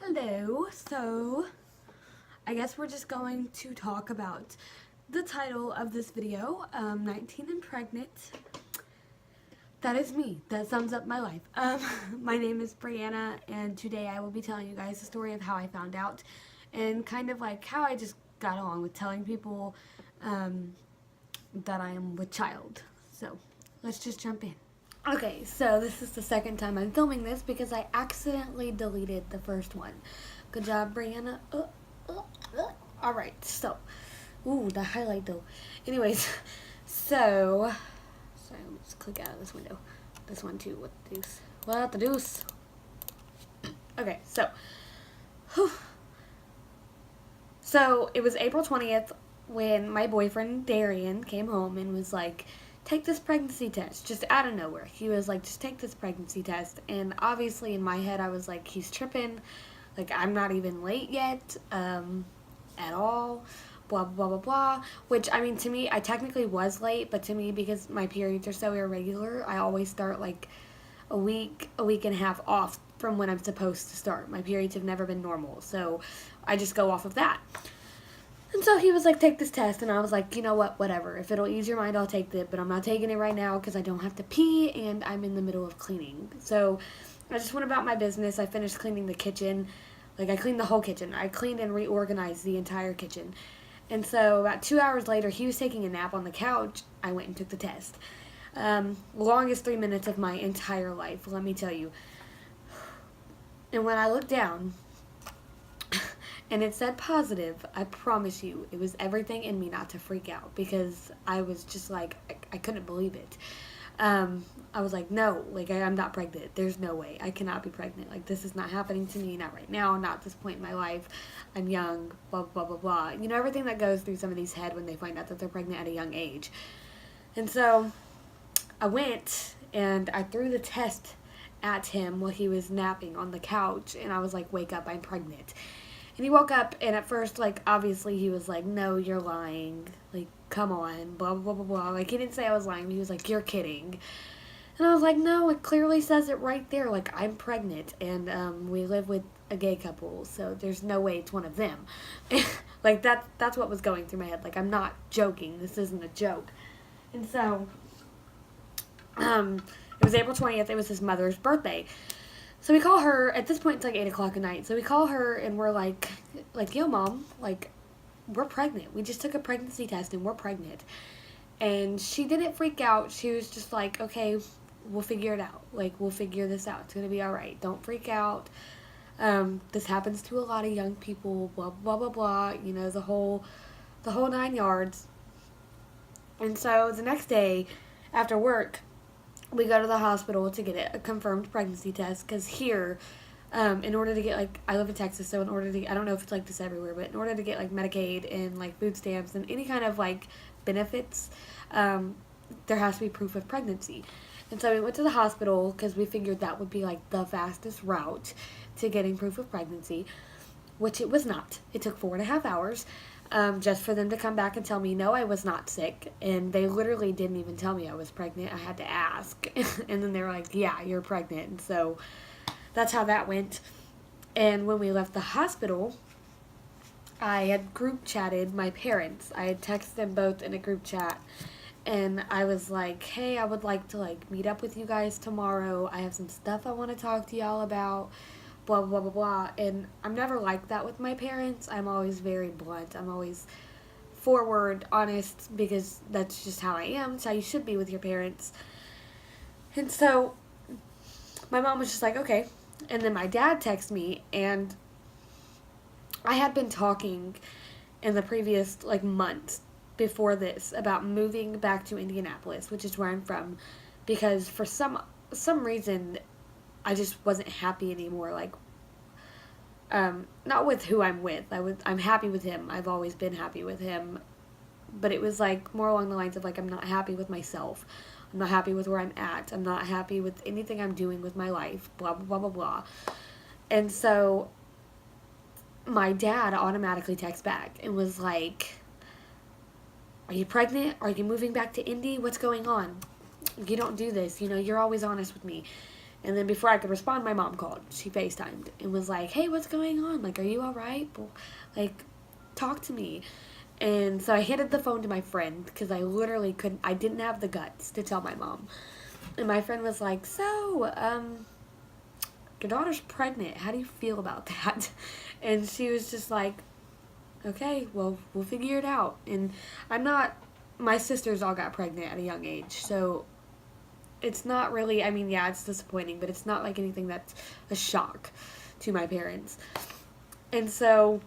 Hello, so I guess we're just going to talk about the title of this video, 19 and Pregnant. That is me. That sums up my life. My name is Brianna, and today I will be telling you guys the story of how I found out and kind of like how I just got along with telling people that I am with child. So let's just jump in. Okay, so this is the second time I'm filming this because I accidentally deleted the first one. Good job, Brianna. Alright, so. Ooh, the highlight though. Anyways, so. Sorry, let's click out of this window. This one too. What the deuce? What the deuce? Okay, so. Whew. So, it was April 20th when my boyfriend, Darian, came home and was like, take this pregnancy test, just out of nowhere. He was like, just take this pregnancy test. And obviously in my head I was like, he's tripping. Like, I'm not even late yet, at all. Blah, blah, blah, blah. Which, I mean, to me, I technically was late. But to me, because my periods are so irregular, I always start like a week and a half off from when I'm supposed to start. My periods have never been normal. So I just go off of that. And so he was like, take this test. And I was like, you know what, whatever. If it'll ease your mind, I'll take it. But I'm not taking it right now because I don't have to pee and I'm in the middle of cleaning. So I just went about my business. I finished cleaning the kitchen. Like, I cleaned the whole kitchen. I cleaned and reorganized the entire kitchen. And so about 2 hours later, he was taking a nap on the couch. I went and took the test. Longest 3 minutes of my entire life, let me tell you. And when I looked down, and it said positive, I promise you, it was everything in me not to freak out because I was just like, I couldn't believe it. I was like, no, like, I'm not pregnant. There's no way. I cannot be pregnant. Like, this is not happening to me, not right now, not at this point in my life. I'm young, blah, blah, blah, blah. You know, everything that goes through somebody's head when they find out that they're pregnant at a young age. And so I went and I threw the test at him while he was napping on the couch, and I was like, wake up, I'm pregnant. And he woke up, and at first, like, obviously he was like, no, you're lying. Like, come on, blah, blah, blah, blah. Like, he didn't say I was lying, but he was like, you're kidding. And I was like, no, it clearly says it right there. Like, I'm pregnant, and we live with a gay couple, so there's no way it's one of them. Like, that's what was going through my head. Like, I'm not joking. This isn't a joke. And so, it was April 20th. It was his mother's birthday. So we call her, at this point it's like 8 o'clock at night, so we call her and we're like, yo, Mom, like, we're pregnant. We just took a pregnancy test and we're pregnant. And she didn't freak out. She was just like, okay, we'll figure it out. Like, we'll figure this out. It's going to be all right. Don't freak out. This happens to a lot of young people, blah, blah, blah, blah, you know, the whole 9 yards. And so the next day after work, we go to the hospital to get a confirmed pregnancy test because here, in order to get, like, I live in Texas, so in order to, I don't know if it's like this everywhere, but in order to get, like, Medicaid and, like, food stamps and any kind of, like, benefits, there has to be proof of pregnancy. And so we went to the hospital because we figured that would be, like, the fastest route to getting proof of pregnancy, which it was not. It took 4.5 hours. Just for them to come back and tell me, no, I was not sick. And they literally didn't even tell me I was pregnant. I had to ask. And then they were like, yeah, you're pregnant. And so that's how that went. And when we left the hospital, I had group chatted my parents. I had texted them both in a group chat. And I was like, hey, I would like to, like, meet up with you guys tomorrow. I have some stuff I want to talk to y'all about. Blah, blah, blah, blah. And I'm never like that with my parents. I'm always very blunt. I'm always forward, honest, because that's just how I am. It's how you should be with your parents. And so my mom was just like, okay. And then my dad texted me, and I had been talking in the previous, like, months before this about moving back to Indianapolis, which is where I'm from, because for some reason I just wasn't happy anymore. Like, not with who I'm with. I'm happy with him. I've always been happy with him. But it was, like, more along the lines of, like, I'm not happy with myself. I'm not happy with where I'm at. I'm not happy with anything I'm doing with my life. Blah, blah, blah, blah, blah. And so my dad automatically texts back and was like, are you pregnant? Are you moving back to Indy? What's going on? You don't do this. You know, you're always honest with me. And then before I could respond, my mom called. She FaceTimed and was like, hey, what's going on? Like, are you all right? Like, talk to me. And so I handed the phone to my friend because I literally couldn't, I didn't have the guts to tell my mom. And my friend was like, so, your daughter's pregnant. How do you feel about that? And she was just like, okay, well, we'll figure it out. And my sisters all got pregnant at a young age, so it's not really, I mean, yeah, it's disappointing, but it's not like anything that's a shock to my parents. And so,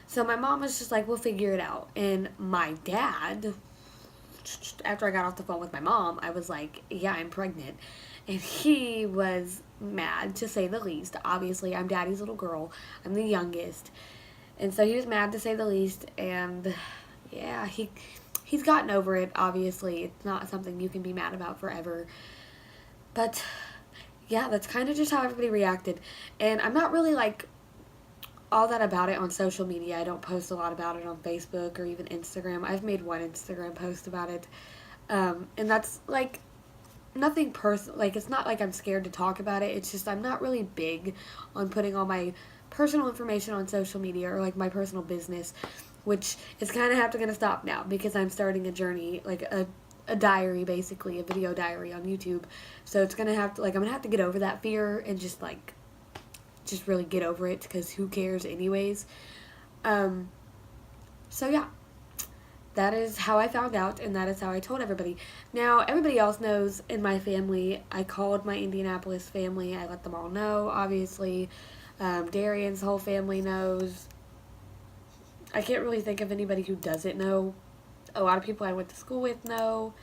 so my mom was just like, we'll figure it out. And my dad, after I got off the phone with my mom, I was like, yeah, I'm pregnant. And he was mad, to say the least. Obviously, I'm daddy's little girl. I'm the youngest. And so he was mad, to say the least. And yeah, he's gotten over it, obviously. It's not something you can be mad about forever. But yeah, that's kind of just how everybody reacted. And I'm not really like all that about it on social media. I don't post a lot about it on Facebook or even Instagram. I've made one Instagram post about it. And that's like nothing personal. Like, it's not like I'm scared to talk about it. It's just I'm not really big on putting all my personal information on social media or like my personal business, which is kind of going to stop now because I'm starting a journey, like a diary, basically a video diary on YouTube. So it's going to have to, like, I'm going to have to get over that fear and just really get over it, because who cares anyways. So yeah, that is how I found out, and that is how I told everybody. Now, everybody else knows in my family. I called my Indianapolis family. I let them all know, obviously. Darian's whole family knows. I can't really think of anybody who doesn't know. A lot of people I went to school with know.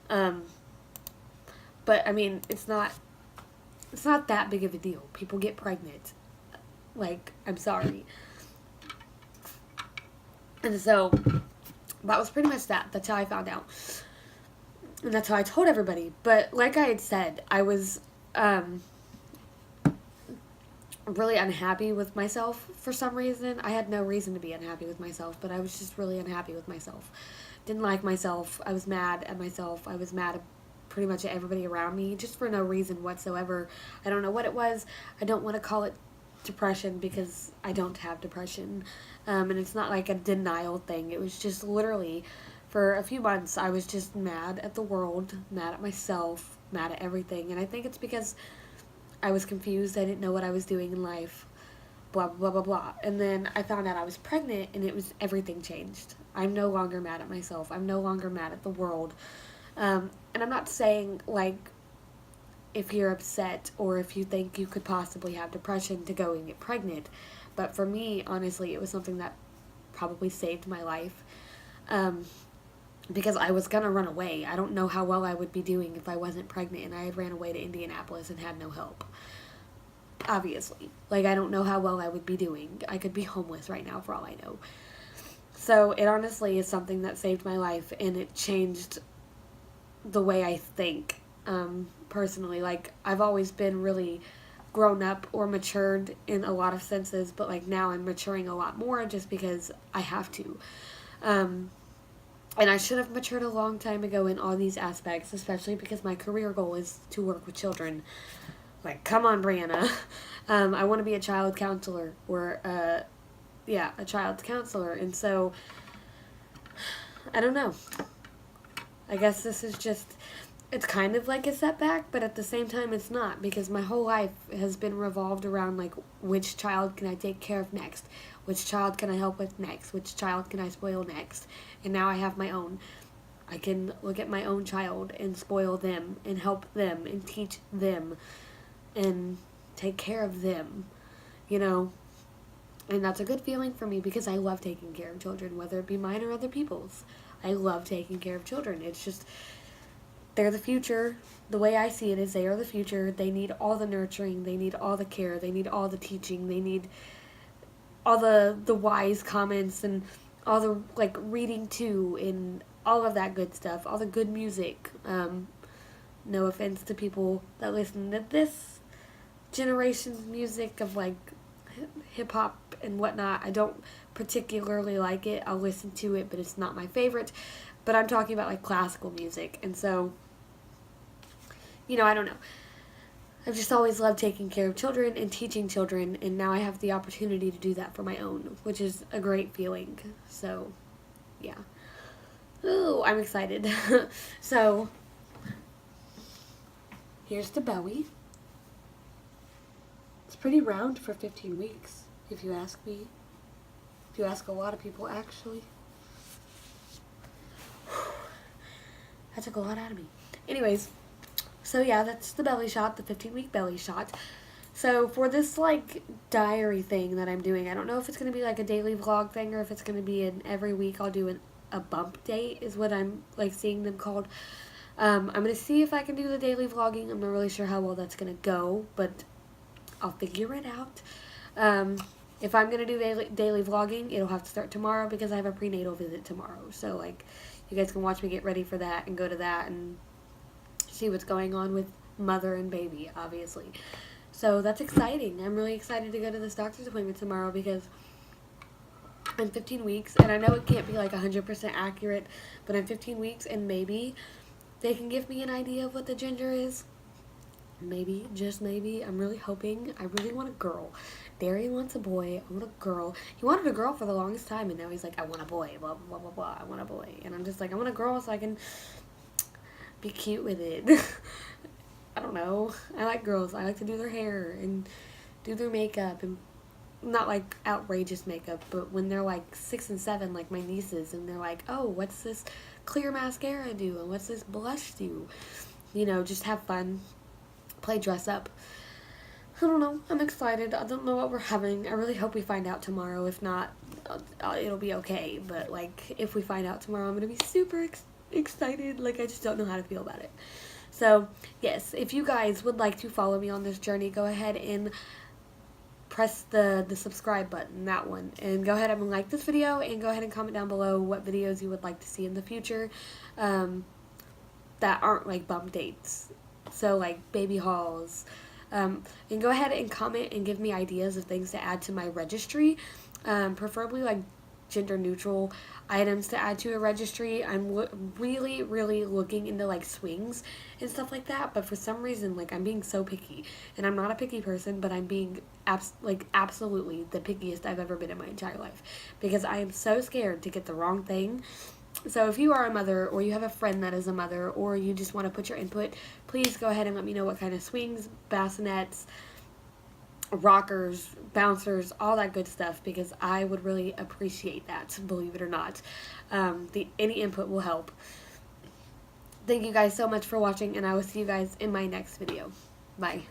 But, I mean, it's not that big of a deal. People get pregnant. Like, I'm sorry. And so, that was pretty much that. That's how I found out. And that's how I told everybody. But, like I had said, I was, really unhappy with myself for some reason. I had no reason to be unhappy with myself, but I was just really unhappy with myself. Didn't like myself. I was mad at myself. I was mad at pretty much everybody around me, just for no reason whatsoever. I don't know what it was. I don't want to call it depression because I don't have depression. And it's not like a denial thing. It was just literally, for a few months, I was just mad at the world, mad at myself, mad at everything. And I think it's because I was confused. I didn't know what I was doing in life. Blah, blah, blah, blah. And then I found out I was pregnant, and everything changed. I'm no longer mad at myself. I'm no longer mad at the world. And I'm not saying, like, if you're upset or if you think you could possibly have depression to go and get pregnant. But for me, honestly, it was something that probably saved my life. Because I was going to run away. I don't know how well I would be doing if I wasn't pregnant and I had ran away to Indianapolis and had no help. Obviously. Like, I don't know how well I would be doing. I could be homeless right now for all I know. So, it honestly is something that saved my life, and it changed the way I think, personally. Like, I've always been really grown up or matured in a lot of senses, but, like, now I'm maturing a lot more just because I have to. And I should have matured a long time ago in all these aspects, especially because my career goal is to work with children. Like, come on, Brianna. I want to be a child counselor, or, a child counselor. And so, I don't know. I guess this is just, it's kind of like a setback, but at the same time it's not, because my whole life has been revolved around, like, which child can I take care of next? Which child can I help with next? Which child can I spoil next? And now I have my own. I can look at my own child and spoil them and help them and teach them and take care of them, you know? And that's a good feeling for me because I love taking care of children, whether it be mine or other people's. I love taking care of children. It's just, they're the future. The way I see it is they are the future. They need all the nurturing. They need all the care. They need all the teaching. They need all the wise comments and all the, like, reading too, and all of that good stuff, all the good music. No offense to people that listen to this generation's music of, like, hip-hop and whatnot. I don't particularly like it. I'll listen to it, but it's not my favorite. but I'm talking about like classical music. And so, you know, I don't know. I've just always loved taking care of children and teaching children, and now I have the opportunity to do that for my own, which is a great feeling. So, yeah. Ooh, I'm excited. So, here's the belly. It's pretty round for 15 weeks, if you ask me. If you ask a lot of people, actually. That took a lot out of me. Anyways, so yeah, that's the belly shot, the 15-week belly shot. So for this like diary thing that I'm doing, I don't know if it's going to be like a daily vlog thing or if it's going to be an every week I'll do a bump date is what I'm like seeing them called. I'm going to see if I can do the daily vlogging. I'm not really sure how well that's going to go, but I'll figure it out. If I'm going to do daily vlogging, it'll have to start tomorrow because I have a prenatal visit tomorrow. So like you guys can watch me get ready for that and go to that and see what's going on with mother and baby, obviously. So that's exciting. I'm really excited to go to this doctor's appointment tomorrow because I'm 15 weeks, and I know it can't be like 100% accurate, but I'm 15 weeks, and maybe they can give me an idea of what the gender is. Maybe, just maybe. I'm really hoping. I really want a girl. Darian wants a boy. I want a girl. He wanted a girl for the longest time, and now he's like, I want a boy. Blah, blah, blah, blah. I want a boy. And I'm just like, I want a girl so I can be cute with it. I don't know. I like girls. I like to do their hair and do their makeup, and not like outrageous makeup, but when they're like 6 and 7, like my nieces, and they're like, oh, what's this clear mascara do? And what's this blush do? You know, just have fun. Play dress up. I don't know. I'm excited. I don't know what we're having. I really hope we find out tomorrow. If not, it'll be okay. But like, if we find out tomorrow, I'm gonna be super excited. Like, I just don't know how to feel about it. So yes, if you guys would like to follow me on this journey, go ahead and press the subscribe button, that one, and go ahead and like this video, and go ahead and comment down below what videos you would like to see in the future that aren't like bump dates. So like baby hauls, and go ahead and comment and give me ideas of things to add to my registry, preferably like gender neutral items to add to a registry. I'm really looking into like swings and stuff like that, but for some reason like I'm being so picky, and I'm not a picky person, but I'm being absolutely the pickiest I've ever been in my entire life because I am so scared to get the wrong thing. So if you are a mother, or you have a friend that is a mother, or you just want to put your input, please go ahead and let me know what kind of swings, bassinets, rockers, bouncers, all that good stuff, because I would really appreciate that, believe it or not. Any input will help. Thank you guys so much for watching, and I will see you guys in my next video. Bye.